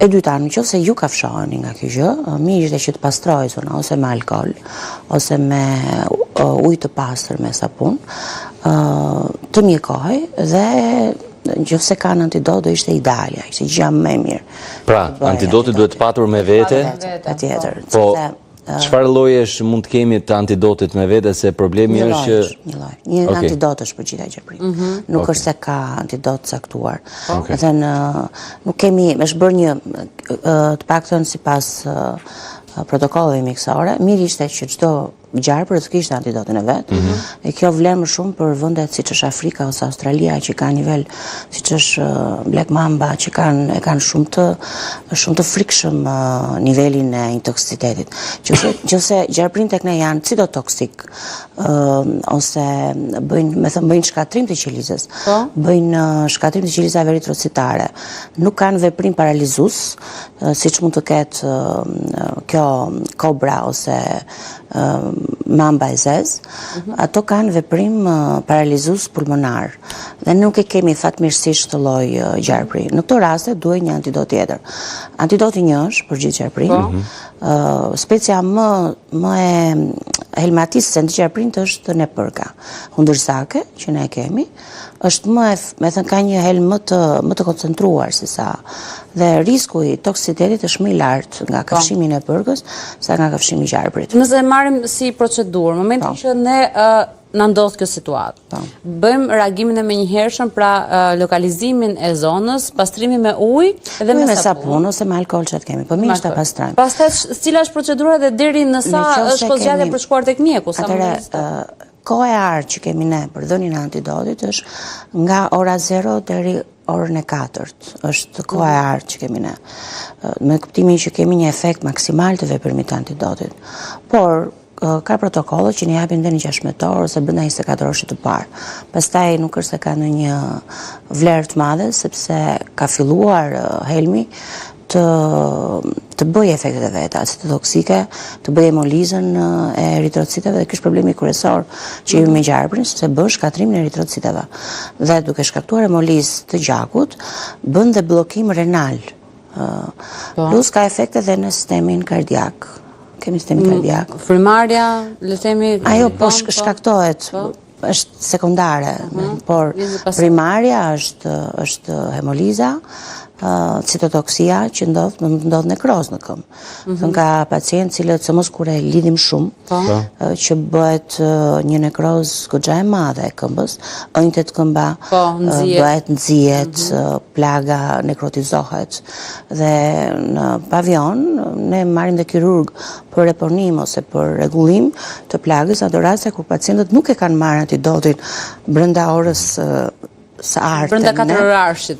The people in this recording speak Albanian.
E dyta, nëse ju ka fshaheni nga kjo gjë, mirë ishte që të pastroj zona ose me alkool, ose me ujë të pastër me sapun, të mjekoj dhe nëse kanë antidot do ishte idealja, ishte gjë më e mirë. Pra, antidoti duhet patur me vete. Patjetër. Po, çfarë llojesh mund të kemi të antidotit me vete, se problemi është që një lloj. Një antidot është për gjitha gjeprim. Nuk është se ka antidot caktuar. Edhe nuk kemi, është bërë një të paktën sipas protokolleve mjekësore, mirë ishte që çdo gjarpër të kishte antidotin e vet. E kjo vlen më shumë për vendet siç është Afrika ose Australia që kanë nivel siç është Black Mamba që kanë shumë të frikshëm nivelin e intoksitetit. Nëse gjarprin tek ne janë citotoksik ose bëjnë shkatrim të qelizës, bëjnë shkatrim të qelizave eritrocitare, nuk kanë veprim paralizues, siç mund të ketë kjo kobra ose mamba e zezë, ato kanë veprim paralizues pulmonar dhe nuk e kemi fatmirësisht të lloj gjarpri. Në këto raste duhet një antidot tjetër. Antidoti një është për gjithë gjarprin. Specia më e helmatisë në gjarprin është nepërka, hundërsake që ne e kemi, është ka një helm më të koncentruar se sa, dhe risku i toksitetit është më i lartë nga kafshimi i nepërkës sa nga kafshimi i gjarprit. Nëse marrim si procedurë, në momentin që ne na ndodh kjo situatë, bëjmë reagimin e menjëhershëm, pra lokalizimin e zonës, pastrimin me ujë dhe me sapun ose me alkool që kemi, po mirë ta pastrojmë. Pastaj cila është procedura dhe deri në sa është kozgjatja për shkuar tek mjeku, sa më koha e artë që kemi ne për dhënien e antidotit është nga ora 0 deri orën e 4, është koha e artë që kemi ne. Me kuptimin që kemi një efekt maksimal të veprimit të antidotit. Por ka protokollë që ne japin deri në 16 orë ose brenda 24 orësh të parë. Pastaj nuk është se ka ndonjë vlerë të madhe sepse ka filluar helmi të bëjë efektet e veta, citotoksike, të bëjë hemolizën e eritrocitave, dhe ky është problemi kryesor që jemi me gjarprin, sepse bën shkatrimin e eritrocitave. Dhe duke shkaktuar hemolizë të gjakut, bën dhe bllokim renal. Plus ka efekte dhe në sistemin kardiak. Kemi sistemin kardiak. Frymarrja, le të themi, ajo po shkaktohet, është sekondare, por primarja është hemoliza, citotoksia që ndodh nekroz në këmbë. Thon ka pacientë cilët se mos kur e lidhim shumë, që bëhet një nekroz goxha e madhe e këmbës, ënjtet këmba, bëhet nxjihet, plaga nekrotizohet. Dhe në pavion ne marrim dhe kirurg për reponim ose për rregullim të plagës, ato raste kur pacientët nuk e kanë marrë antidotin brenda orës së artën. Brenda 4 orësh.